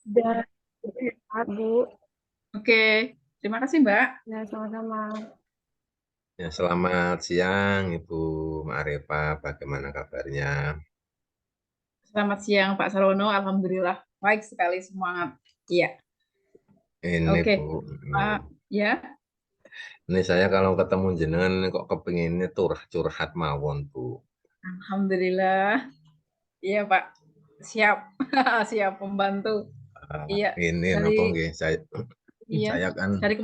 Udah, Bu. Oke, terima kasih Mbak. Ya, sama-sama. Ya, selamat siang Ibu Ma'arifa, bagaimana kabarnya? Selamat siang Pak Sarwono. Alhamdulillah baik sekali semangat. Iya, Ini oke. Bu, Pak, ya, ini saya kalau ketemu jenengan kok kepinginnya curhat mawon Bu. Alhamdulillah. Iya Pak, siap, siap membantu. Iya, Ini dari napa nggih iya saya kan dari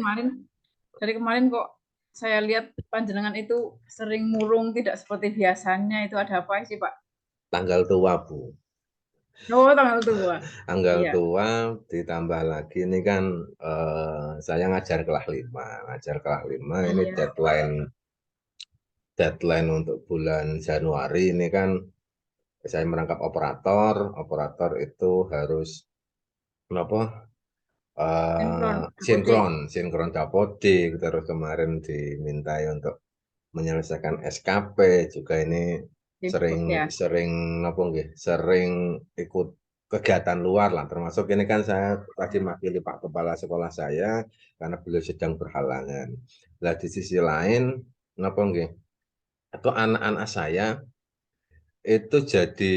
kemarin, kok saya lihat panjenengan itu sering murung tidak seperti biasanya. Itu ada apa sih Pak? tanggal tua Bu. Oh, tanggal tua. Tanggal Iya, tua ditambah lagi ini kan saya ngajar kelas 5. Ngajar kelas 5 ini iya, deadline untuk bulan Januari ini kan saya merangkap operator, operator itu harus apa sinkron, apodik, sinkron dapodik, terus kemarin dimintai untuk menyelesaikan SKP juga ini sering ya. sering apa nggih, sering ikut kegiatan luar lah, termasuk ini kan saya tadi makili Pak Kepala Sekolah saya karena beliau sedang berhalangan. Nah di sisi lain napa nggih, atau anak-anak saya itu jadi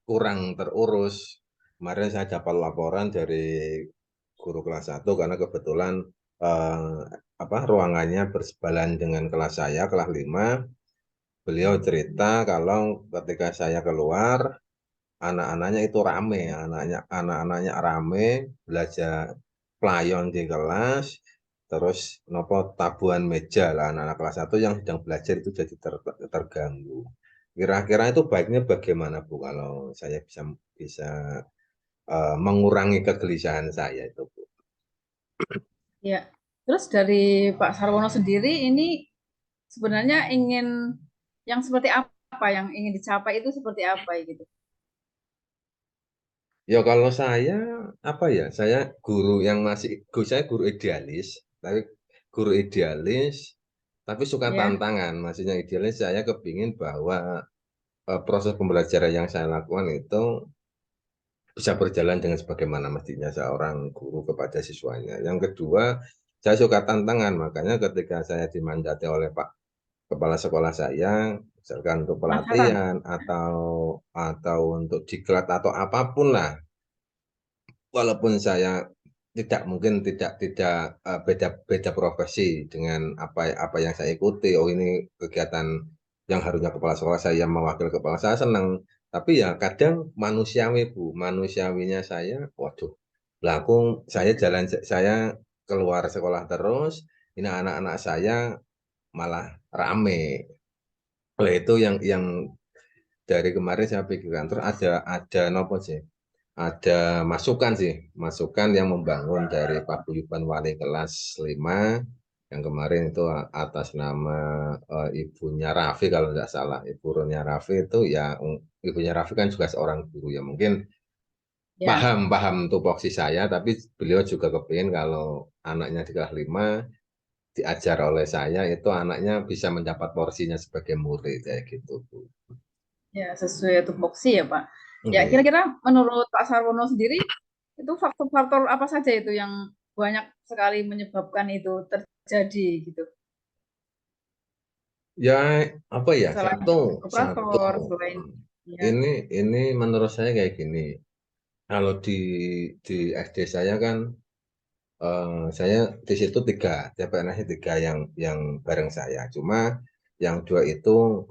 kurang terurus. Kemarin saya dapat laporan dari guru kelas 1 karena kebetulan eh, ruangannya berseberangan dengan kelas saya, kelas 5. Beliau cerita kalau ketika saya keluar, anak-anaknya itu rame, anak-anaknya rame, belajar playon di kelas, terus nopo tabuhan meja lah anak-anak kelas 1 yang sedang belajar itu jadi terganggu. Kira-kira itu baiknya bagaimana Bu kalau saya bisa bisa mengurangi kegelisahan saya itu Bu. Ya, terus dari Pak Sarwono sendiri ini sebenarnya ingin yang seperti apa yang ingin dicapai itu seperti apa gitu? Ya kalau saya apa ya, saya guru yang masih saya guru idealis, tapi guru idealis tapi suka Ya, tantangan. Maksudnya idealis saya kepingin bahwa proses pembelajaran yang saya lakukan itu bisa berjalan dengan sebagaimana mestinya seorang guru kepada siswanya. Yang kedua, saya suka tantangan, makanya ketika saya dimandati oleh Pak Kepala Sekolah saya, misalkan untuk penasaran. pelatihan atau untuk diklat atau apapun lah, walaupun saya tidak mungkin tidak beda beda profesi dengan apa yang saya ikuti. Oh ini kegiatan yang harusnya kepala sekolah saya mewakili kepala saya senang. Tapi ya kadang manusiawi Bu, manusiawinya saya, waduh, belakang saya keluar sekolah terus, ini anak-anak saya malah rame. Oleh itu yang dari kemarin saya pikirkan terus ada nopo sih, ada masukan sih, masukan yang membangun dari paguyuban wali kelas 5 yang kemarin itu atas nama ibunya Raffi kalau tidak salah, ibunya Raffi itu ya, ibunya Raffi kan juga seorang guru ya mungkin Ya, paham paham tupoksi saya, tapi beliau juga kepingin kalau anaknya di kelas 5 diajar oleh saya itu anaknya bisa mendapat porsinya sebagai murid kayak gitu Bu. ya sesuai tupoksi ya Pak. Ya, Oke. kira-kira menurut Pak Sarwono sendiri itu faktor-faktor apa saja itu yang banyak sekali menyebabkan itu terjadi gitu? Ya, apa ya? Selain Satu, satu. operator, selain ya, Ini menurut saya kayak gini. Kalau di SD saya kan, saya di situ tiga, TPNS tiga yang bareng saya. Cuma yang dua itu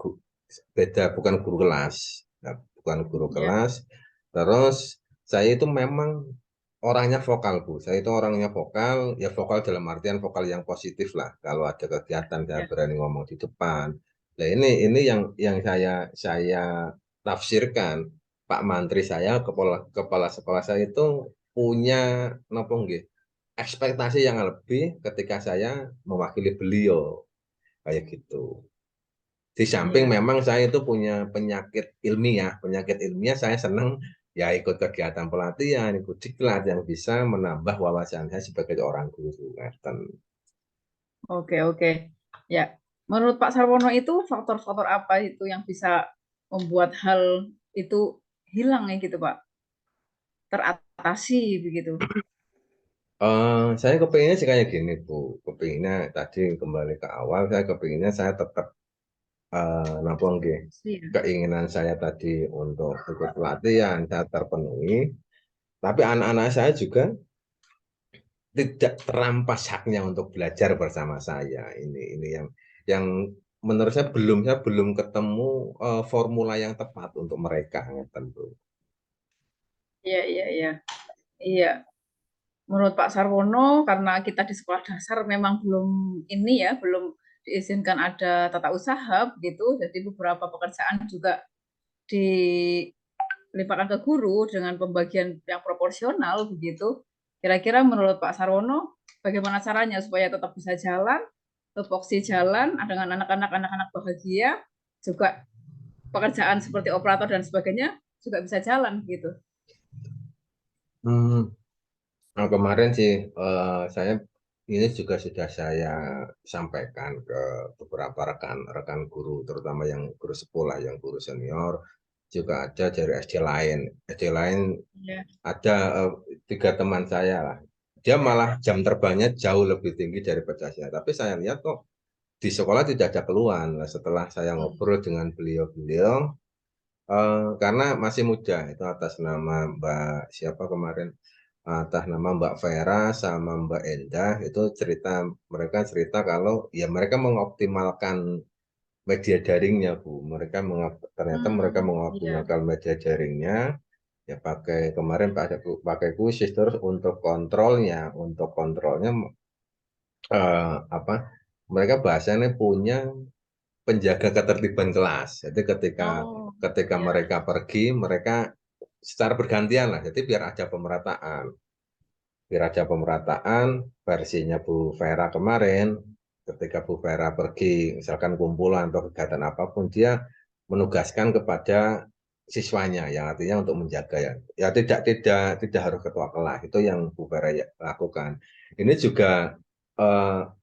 beda, bukan guru kelas. Nah, bukan guru ya, kelas. Terus saya itu memang orangnya vokal Bu. Saya itu orangnya vokal, ya vokal dalam artian vokal yang positif lah. Kalau ada kegiatan saya ya, berani ngomong di depan. Nah ini yang saya tafsirkan. Pak Mantri saya, kepala sekolah saya itu punya nopo nggih, ekspektasi yang lebih ketika saya mewakili beliau kayak gitu. Di samping ya. memang saya itu punya penyakit ilmiah saya senang ya ikut kegiatan pelatihan, ikut diklat yang bisa menambah wawasan saya sebagai orang guru. Ngeten. Oke, oke. Ya, menurut Pak Sarwono itu faktor-faktor apa itu yang bisa membuat hal itu hilang ya gitu Pak? teratasi begitu. Saya kepinginnya sih kayak gini Bu, kepinginnya tadi kembali ke awal, saya kepinginnya saya tetap napa nggih, Iya. keinginan saya tadi untuk ikut pelatihan saya terpenuhi, tapi anak-anak saya juga tidak terampas haknya untuk belajar bersama saya. Ini yang menurut saya belum ketemu formula yang tepat untuk mereka, tentu. Iya, iya, iya. Iya. Menurut Pak Sarwono, karena kita di sekolah dasar memang belum ini ya, belum diizinkan ada tata usaha begitu, jadi beberapa pekerjaan juga dilimpahkan ke guru dengan pembagian yang proporsional begitu. Kira-kira menurut Pak Sarwono, bagaimana caranya supaya tetap bisa jalan, tupoksi jalan dengan anak-anak bahagia, juga pekerjaan seperti operator dan sebagainya juga bisa jalan gitu. Hmm. Nah, kemarin sih saya ini juga sudah saya sampaikan ke beberapa rekan guru, terutama yang guru sekolah, yang guru senior, juga ada dari SD lain. SD lain Ya. ada 3 teman saya lah. Dia malah jam terbangnya jauh lebih tinggi daripada saya. Tapi saya lihat kok di sekolah tidak ada keluhan. Nah, setelah saya ngobrol dengan beliau-beliau, karena masih muda, itu atas nama Mbak siapa kemarin, atas nama Mbak Vera sama Mbak Endah, itu mereka cerita kalau ya mereka mengoptimalkan media daringnya Bu. Ternyata mereka Iya. mengoptimalkan media daringnya, ya kemarin pakai khusus, terus untuk kontrolnya apa, mereka bahasanya punya penjaga ketertiban kelas. Jadi ketika Oh, ketika ya. mereka pergi, mereka secara bergantian lah. Jadi biar ada pemerataan. Biar ada pemerataan, versinya Bu Vera kemarin, ketika Bu Vera pergi, misalkan kumpulan atau kegiatan apapun, dia menugaskan kepada siswanya, yang artinya untuk menjaga ya. Ya tidak harus ketua kelas, itu yang Bu Vera lakukan. Ini juga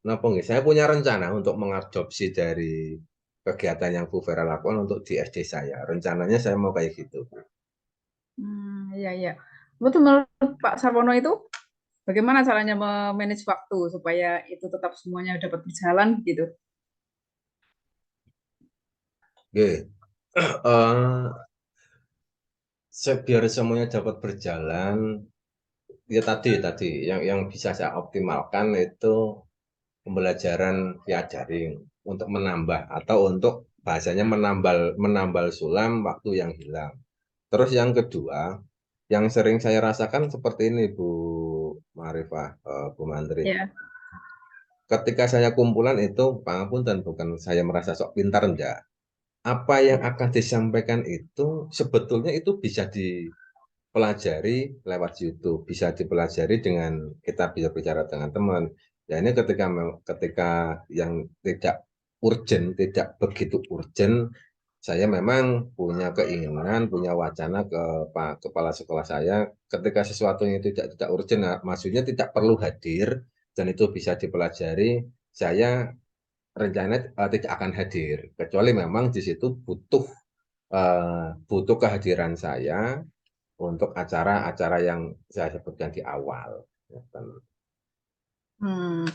napa nggih, saya punya rencana untuk mengadopsi dari kegiatan yang Bu Vera lakukan untuk di SD saya. Rencananya saya mau kayak gitu. Iya, iya. Betul, menurut Pak Sarwono itu bagaimana caranya memanage waktu supaya itu tetap semuanya dapat berjalan gitu? Oke. Biar semuanya dapat berjalan, ya tadi yang bisa saya optimalkan itu pembelajaran via daring untuk menambah atau untuk bahasanya menambal sulam waktu yang hilang. Terus yang kedua, yang sering saya rasakan seperti ini Bu Marifah, Bu Mantri. Ya. Ketika saya kumpulan itu, pangapunten, bukan saya merasa sok pintar, enggak. Apa yang akan disampaikan itu sebetulnya itu bisa dipelajari lewat YouTube, bisa dipelajari dengan kita bisa bicara dengan teman. Ya ini ketika yang tidak urgent, tidak begitu urgent, saya memang punya keinginan, punya wacana ke Pak Kepala Sekolah saya, ketika sesuatunya tidak urgent, nah, maksudnya tidak perlu hadir dan itu bisa dipelajari, saya rencana tidak akan hadir, kecuali memang di situ butuh kehadiran saya untuk acara-acara yang saya sebutkan di awal. Hmm.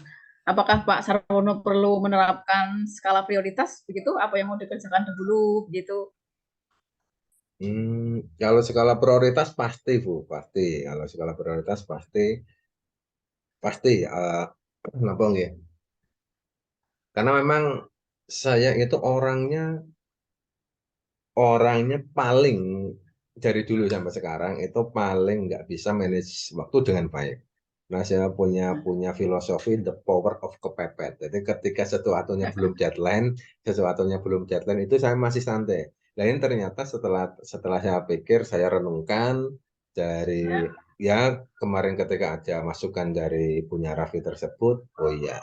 Apakah Pak Sarwono perlu menerapkan skala prioritas begitu? Apa yang mau dikerjakan dulu gitu? Kalau skala prioritas pasti Bu, pasti. Kalau skala prioritas pasti, pasti. Kenapa nggih? Karena memang saya itu orangnya paling dari dulu sampai sekarang itu paling nggak bisa manage waktu dengan baik. Nah, saya punya filosofi the power of kepepet. Jadi ketika sesuatunya belum deadline itu saya masih santai. Nah, ini ternyata setelah saya pikir, saya renungkan dari ya kemarin ketika ada masukan dari punya Raffi tersebut, oh iya,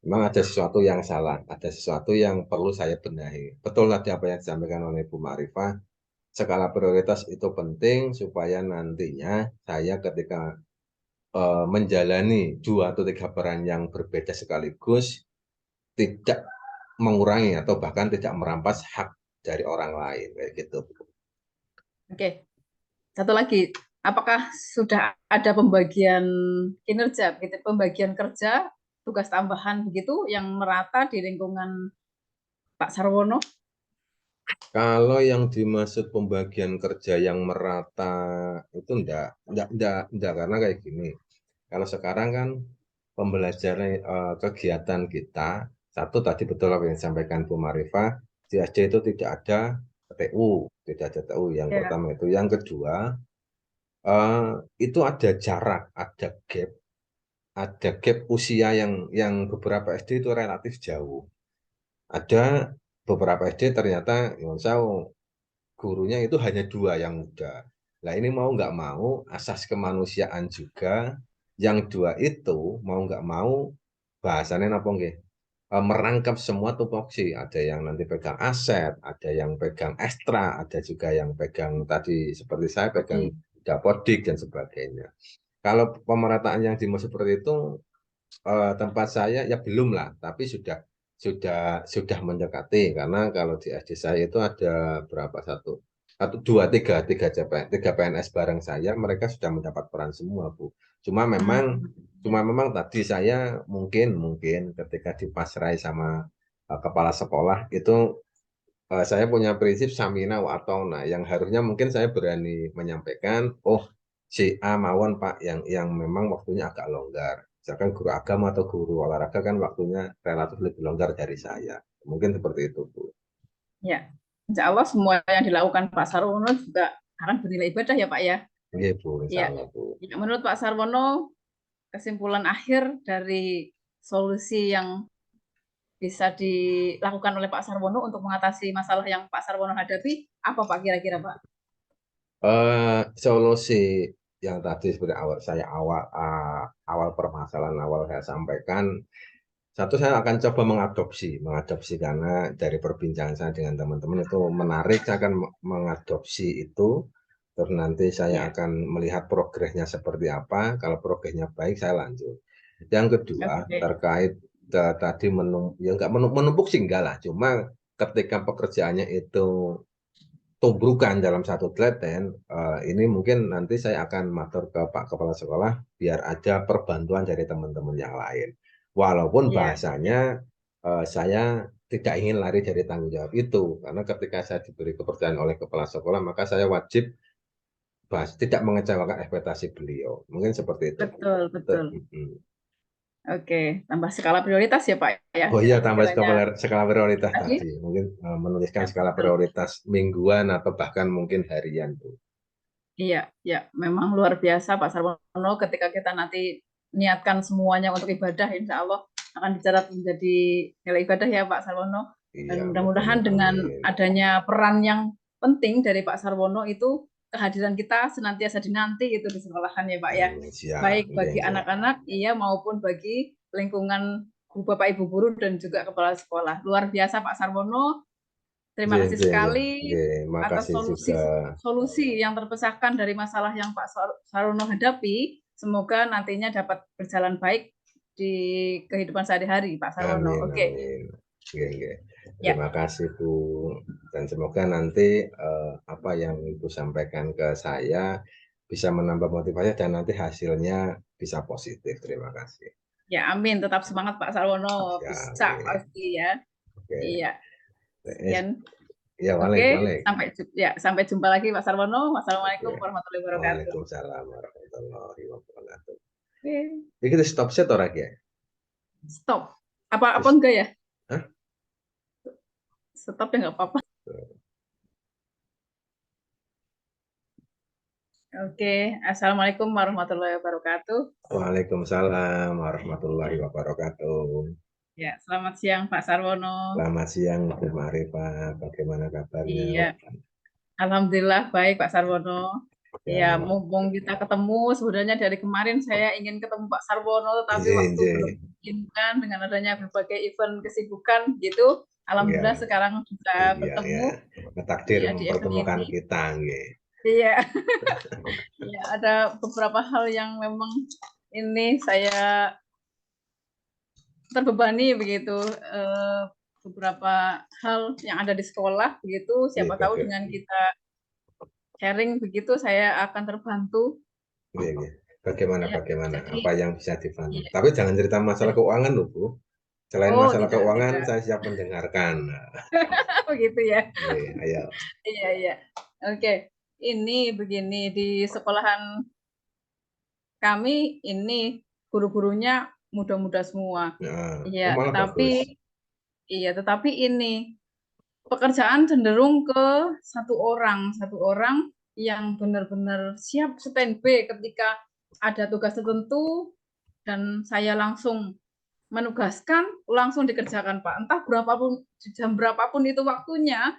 memang ada sesuatu yang salah, ada sesuatu yang perlu saya benahi. Betul tadi apa yang disampaikan oleh Bu Marifah, skala prioritas itu penting supaya nantinya saya ketika menjalani 2 atau 3 peran yang berbeda sekaligus tidak mengurangi atau bahkan tidak merampas hak dari orang lain kayak gitu. Oke. Satu lagi, apakah sudah ada pembagian kinerja, gitu, pembagian kerja, tugas tambahan begitu yang merata di lingkungan Pak Sarwono? Kalau yang dimaksud pembagian kerja yang merata itu enggak, karena kayak gini. Kalau sekarang kan pembelajaran kegiatan kita, satu tadi betul apa yang disampaikan Bu Marifah, di SD itu tidak ada TU, tidak ada TU yang Ya, pertama itu. Yang kedua, itu ada gap usia yang beberapa SD itu relatif jauh. Ada beberapa SD ternyata yang saya gurunya itu hanya 2 yang muda. Nah ini mau nggak mau asas kemanusiaan juga yang 2 itu mau nggak mau bahasannya apa nggih? Merangkap semua tupoksi. Ada yang nanti pegang aset, ada yang pegang ekstra, ada juga yang pegang tadi seperti saya pegang dapodik dan sebagainya. Kalau pemerataan yang dimaksud seperti itu tempat saya ya belum lah, tapi sudah mendekati karena kalau di SD saya itu ada berapa satu dua tiga PNS bareng saya mereka sudah mendapat peran semua Bu. Cuma memang hmm, cuma memang tadi saya mungkin ketika dipasrai sama kepala sekolah itu saya punya prinsip samina wa atona yang harusnya mungkin saya berani menyampaikan, oh si A mawon Pak yang memang waktunya agak longgar. Misalkan guru agama atau guru olahraga kan waktunya relatif lebih longgar dari saya. Mungkin seperti itu, Bu. ya. Insya Allah semua yang dilakukan Pak Sarwono juga akan bernilai ibadah ya Pak ya. Iya, Bu, insya Ya, Allah, Bu. ya, menurut Pak Sarwono, kesimpulan akhir dari solusi yang bisa dilakukan oleh Pak Sarwono untuk mengatasi masalah yang Pak Sarwono hadapi, apa Pak kira-kira Pak? Solusi yang tadi seperti awal permasalahan awal saya sampaikan, satu saya akan coba mengadopsi karena dari perbincangan saya dengan teman-teman itu menarik, saya akan mengadopsi itu, terus nanti saya Ya, akan melihat progresnya seperti apa, kalau progresnya baik saya lanjut. Yang kedua oke. terkait tadi ya nggak menumpuk sih enggak lah, cuma ketika pekerjaannya itu tubrukan dalam satu telaten, ini mungkin nanti saya akan matur ke Pak Kepala Sekolah biar ada perbantuan dari teman-teman yang lain. Walaupun Ya, bahasanya saya tidak ingin lari dari tanggung jawab itu, karena ketika saya diberi kepercayaan oleh Kepala Sekolah, maka saya wajib tidak mengecewakan ekspektasi beliau. Mungkin seperti itu. betul, betul. Mm-mm. Oke, tambah skala prioritas ya Pak ya, Oh iya, dengan tambah berjalannya skala prioritas tadi. tadi. Mungkin menuliskan Ya, skala betul. prioritas mingguan atau bahkan mungkin harian, Bu. Iya, ya, memang luar biasa Pak Sarwono ketika kita nanti niatkan semuanya untuk ibadah, insya Allah akan dicatat menjadi nilai ibadah ya Pak Sarwono. Dan Iya, mudah-mudahan betul. dengan Amin. adanya peran yang penting dari Pak Sarwono itu kehadiran kita senantiasa dinanti gitu di sekolahan ya Pak ya. Siap, Baik nggih, bagi nggih. anak-anak iya maupun bagi lingkungan Bapak Ibu guru dan juga kepala sekolah. Luar biasa Pak Sarwono. Terima Nggih, kasih nggih, nggih. sekali Nggih, atas makasih juga. solusi yang terpecahkan dari masalah yang Pak Sarono hadapi. Semoga nantinya dapat berjalan baik di kehidupan sehari-hari, Pak Sarwono. Amin, Oke, amin. Nggih, nggih. ya, Terima kasih, Bu. Dan semoga nanti apa yang Ibu sampaikan ke saya bisa menambah motivasi dan nanti hasilnya bisa positif. Terima kasih. ya, amin. Tetap semangat, Pak Sarwono. Siap, Bisa nggih. pasti ya. Oke. Iya, Eh, sekian. Ya, Oke, balik, balik. sampai jumpa lagi, Pak Sarwono. Oke. Wassalamualaikum warahmatullahi wabarakatuh. Waalaikumsalam warahmatullahi wabarakatuh. Oke, Iki kita stop set ora ya? stop. Apa Wis. enggak ya? Hah? Stop ya nggak apa-apa. Oke, Assalamualaikum warahmatullahi wabarakatuh. Waalaikumsalam warahmatullahi wabarakatuh. Ya, selamat siang Pak Sarwono. Selamat siang, Bu Marifah. Bagaimana kabarnya? Iya, alhamdulillah baik Pak Sarwono. Ya, Ya, mumpung kita ketemu, sebenarnya dari kemarin saya ingin ketemu Pak Sarwono, tapi nggih, waktu nggih. belum memungkinkan dengan adanya berbagai event kesibukan gitu. Alhamdulillah Ya, sekarang bisa iya, bertemu ya. Takdir ya di event mempertemukan ini. kita, nggih. Iya, ya, ada beberapa hal yang memang ini saya terbebani begitu, beberapa hal yang ada di sekolah begitu. Nggih, Siapa tahu dengan kita sharing begitu saya akan terbantu. Iya, iya. Bagaimana, Ya, bagaimana? jadi Apa yang bisa dibantu? iya. Tapi jangan cerita masalah keuangan loh, Bu. Selain Oh, masalah tidak, keuangan, tidak. saya siap mendengarkan. Begitu ya. Oke, ayo. Iya, iya. Oke. Ini begini di sekolahan kami ini guru-gurunya muda-muda semua. Nah, oh, Iya, malah bagus. tetapi ini pekerjaan cenderung ke satu orang yang benar-benar siap standby ketika ada tugas tertentu dan saya langsung menugaskan, langsung dikerjakan Pak. Entah berapapun jam berapapun itu waktunya,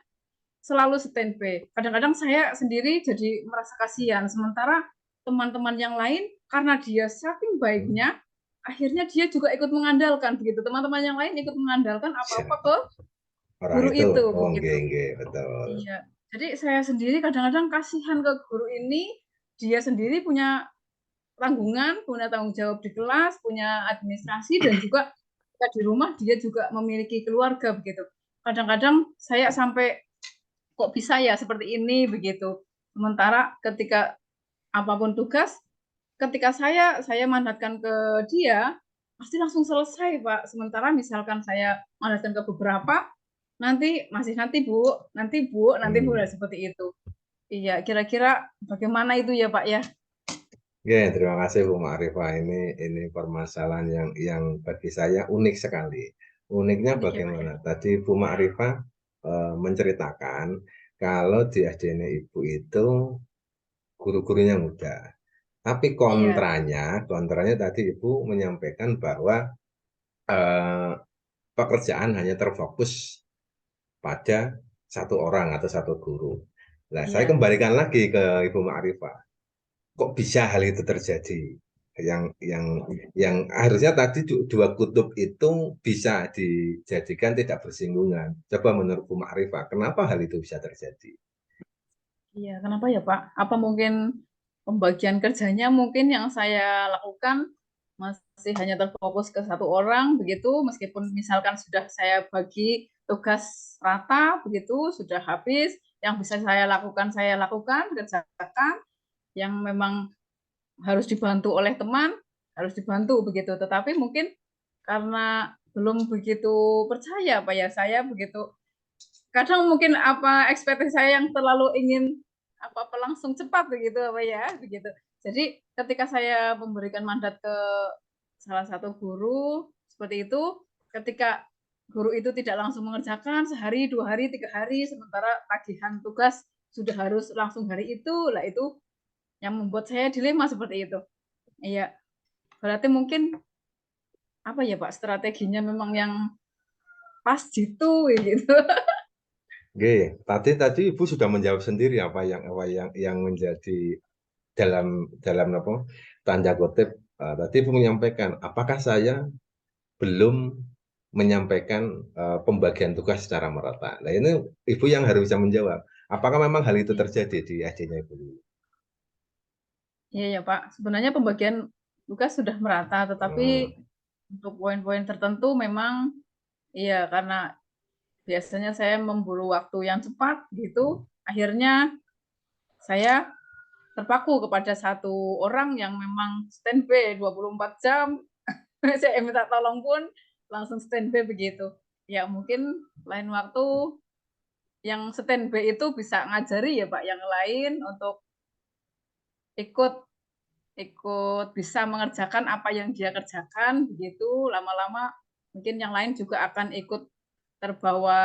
selalu standby. Kadang-kadang saya sendiri jadi merasa kasihan, sementara teman-teman yang lain karena dia saking baiknya, akhirnya dia juga ikut mengandalkan begitu. Teman-teman yang lain ikut mengandalkan apa-apa Siap. ke Orang guru itu, itu oh, begitu. enggak, betul. Iya. Jadi saya sendiri kadang-kadang kasihan ke guru ini, dia sendiri punya tanggungan, punya tanggung jawab di kelas, punya administrasi dan juga di rumah dia juga memiliki keluarga begitu. Kadang-kadang saya sampai kok bisa ya seperti ini begitu. Sementara ketika apapun tugas, ketika saya mandatkan ke dia, pasti langsung selesai, Pak. Sementara misalkan saya mandatkan ke beberapa, nanti masih nanti Bu, nanti Bu, nanti Bu, Hmm. seperti itu. Iya, kira-kira bagaimana itu ya, Pak ya? Oke, terima kasih Bu Ma'rifah. Ini permasalahan yang bagi saya unik sekali. Uniknya Unik ya, Pak ya? bagaimana? Tadi Bu Ma'rifah menceritakan kalau di SD-nya Ibu itu guru-gurunya muda. Tapi Iya, kontranya tadi Ibu menyampaikan bahwa eh, pekerjaan hanya terfokus pada satu orang atau satu guru. Nah, saya iya. kembalikan lagi ke Ibu Ma'rifah. Kok bisa hal itu terjadi? Yang harusnya tadi dua kutub itu bisa dijadikan tidak bersinggungan. Coba menurut Bu Ma'rifah, kenapa hal itu bisa terjadi? Iya, kenapa ya, Pak? Apa mungkin pembagian kerjanya mungkin yang saya lakukan masih hanya terfokus ke satu orang begitu, meskipun misalkan sudah saya bagi tugas rata begitu, sudah habis, yang bisa saya lakukan, kerjakan, yang memang harus dibantu oleh teman, harus dibantu begitu. Tetapi mungkin karena belum begitu percaya, Pak ya, saya begitu kadang mungkin apa ekspektasi saya yang terlalu ingin apa-apa langsung cepat begitu apa ya begitu. Jadi ketika saya memberikan mandat ke salah satu guru seperti itu, ketika guru itu tidak langsung mengerjakan sehari, 2 hari, 3 hari, sementara tagihan tugas sudah harus langsung hari itu, lah itu yang membuat saya dilema seperti itu. Iya, berarti mungkin apa ya Pak strateginya memang yang pas gitu gitu. Oke, tadi Ibu sudah menjawab sendiri apa yang menjadi dalam apa tanda kutip tadi Ibu menyampaikan apakah saya belum menyampaikan pembagian tugas secara merata. Nah, ini Ibu yang harus bisa menjawab. Apakah memang hal itu terjadi di SD-nya Ibu? Iya ya Pak, sebenarnya pembagian tugas sudah merata, Hmm, tetapi untuk poin-poin tertentu memang iya karena biasanya saya memburu waktu yang cepat gitu, akhirnya saya terpaku kepada satu orang yang memang standby 24 jam. Saya minta tolong pun langsung standby begitu. Ya mungkin lain waktu yang standby itu bisa ngajari ya Pak yang lain untuk ikut ikut bisa mengerjakan apa yang dia kerjakan begitu lama-lama mungkin yang lain juga akan ikut terbawa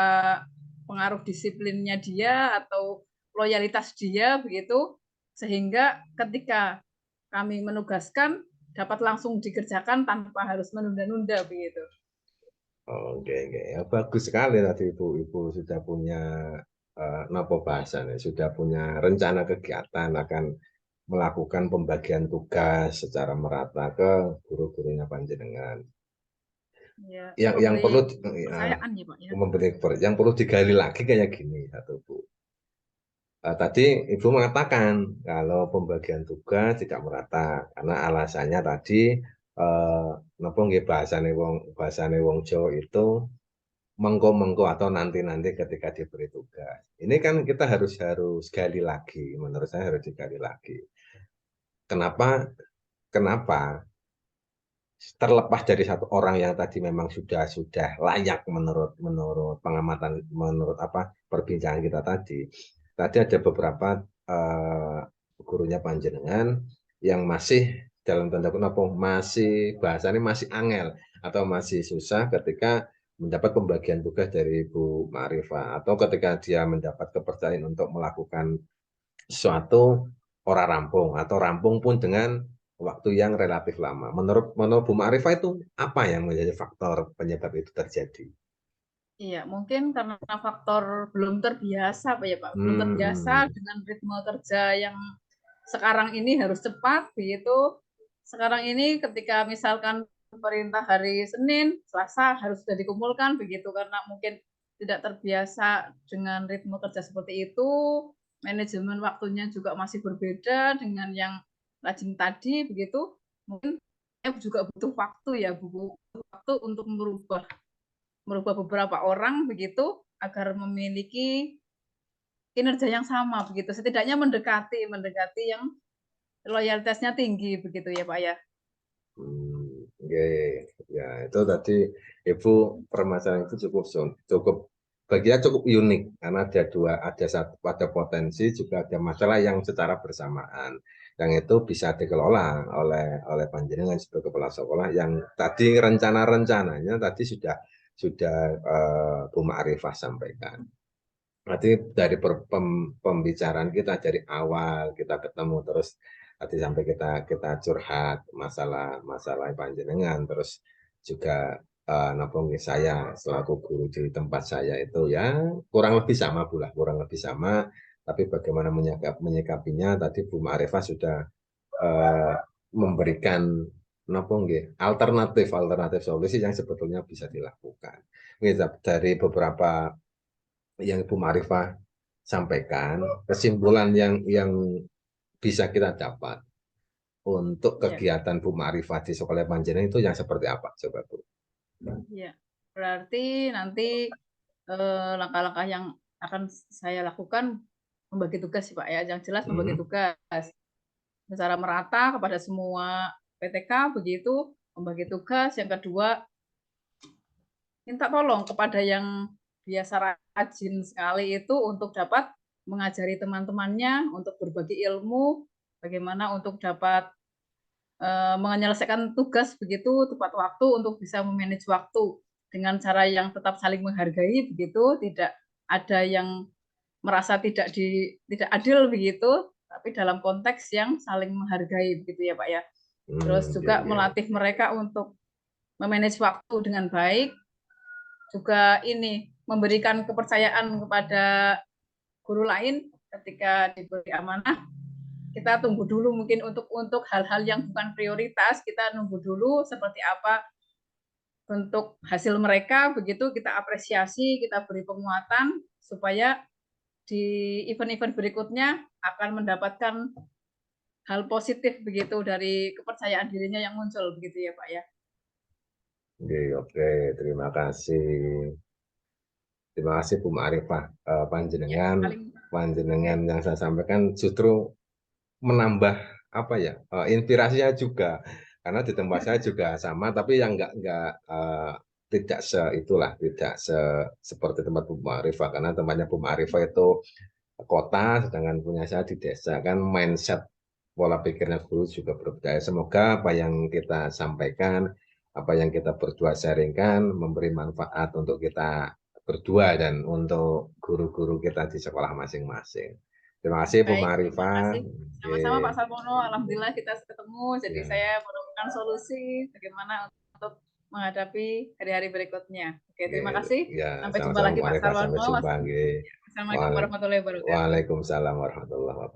pengaruh disiplinnya dia atau loyalitas dia begitu sehingga ketika kami menugaskan dapat langsung dikerjakan tanpa harus menunda-nunda begitu. oke, oke. Ya, bagus sekali tadi Ibu sudah punya nopo bahasa nih, sudah punya rencana kegiatan akan melakukan pembagian tugas secara merata ke guru-gurunya panjenengan. Ya, Yang memberi perlu kepercayaan ya Pak ya. yang perlu digali lagi kayak gini satu Bu. Tadi Ibu mengatakan kalau pembagian tugas tidak merata karena alasannya tadi napa nggih bahasane wong Jawa itu mengko-mengko atau nanti-nanti ketika diberi tugas. Ini kan kita harus gali lagi, menurut saya harus digali lagi. Kenapa terlepas dari satu orang yang tadi memang sudah layak menurut pengamatan, menurut perbincangan kita tadi ada beberapa gurunya panjenengan yang masih dalam tanda kutip masih bahasanya masih angel atau masih susah ketika mendapat pembagian tugas dari Bu Ma'rifah, atau ketika dia mendapat kepercayaan untuk melakukan sesuatu orang rampung atau rampung pun dengan waktu yang relatif lama. Menurut Bu Ma'rifah itu apa yang menjadi faktor penyebab itu terjadi? Iya, mungkin karena faktor belum terbiasa, Pak ya Pak, belum terbiasa dengan ritme kerja yang sekarang ini harus cepat, begitu. Sekarang ini ketika misalkan perintah hari Senin, Selasa harus sudah dikumpulkan, begitu, karena mungkin tidak terbiasa dengan ritme kerja seperti itu, manajemen waktunya juga masih berbeda dengan yang rajin tadi, begitu. Mungkin juga butuh waktu ya, butuh waktu untuk merubah beberapa orang begitu agar memiliki kinerja yang sama begitu, setidaknya mendekati yang loyalitasnya tinggi begitu ya Pak ya. Ya itu tadi Ibu, permasalahan itu cukup baginya cukup unik karena ada potensi, juga ada masalah yang secara bersamaan yang itu bisa dikelola oleh panjenengan sebagai kepala sekolah yang tadi rencananya tadi sudah Bu Ma'rifah sampaikan. Nanti dari pembicaraan kita dari awal kita ketemu, terus tadi sampai kita curhat masalah panjenengan, terus juga nopong saya selaku guru di tempat saya itu ya kurang lebih sama, tapi bagaimana menyikapinya tadi Bu Ma'rifah sudah memberikan alternatif solusi yang sebetulnya bisa dilakukan. Dari beberapa yang Ibu Ma'rifah sampaikan, kesimpulan yang bisa kita dapat untuk kegiatan Bu Ma'rifah di sekolah panjenengan itu yang seperti apa, coba Bu? Ya, berarti nanti langkah-langkah yang akan saya lakukan membagi tugas sih Pak ya, yang jelas membagi tugas secara merata kepada semua PTK begitu, membagi tugas. Yang kedua, minta tolong kepada yang biasa rajin sekali itu untuk dapat mengajari teman-temannya untuk berbagi ilmu, bagaimana untuk dapat menyelesaikan tugas begitu tepat waktu, untuk bisa memanage waktu dengan cara yang tetap saling menghargai begitu, tidak ada yang merasa tidak adil begitu, tapi dalam konteks yang saling menghargai begitu ya Pak ya. Terus juga melatih mereka untuk memanage waktu dengan baik, juga ini memberikan kepercayaan kepada guru lain ketika diberi amanah. Kita tunggu dulu mungkin untuk hal-hal yang bukan prioritas, kita nunggu dulu seperti apa bentuk hasil mereka begitu, kita apresiasi, kita beri penguatan supaya di event-event berikutnya akan mendapatkan hal positif begitu dari kepercayaan dirinya yang muncul begitu ya Pak ya. Oke, terima kasih. Terima kasih Bu Ma'rifah, panjenengan yang saya sampaikan justru menambah inspirasinya juga, karena di tempat saya juga sama, tapi yang tidak seperti tempat Bu Ma'rifah, karena tempatnya Bu Ma'rifah itu kota, sedangkan punya saya di desa, kan mindset pola pikirnya guru juga berbeda. Semoga apa yang kita sampaikan, apa yang kita berdua sharingkan memberi manfaat untuk kita berdua dan untuk guru-guru kita di sekolah masing-masing. Terima kasih Bu Ma'rifah. Sama-sama Pak Sarwono, alhamdulillah kita ketemu, jadi saya menemukan solusi bagaimana untuk menghadapi hari-hari berikutnya. Oke, terima kasih. Sampai jumpa lagi Pak Sarwono. Assalamualaikum warahmatullahi wabarakatuh. Waalaikumsalam warahmatullahi wabarakatuh.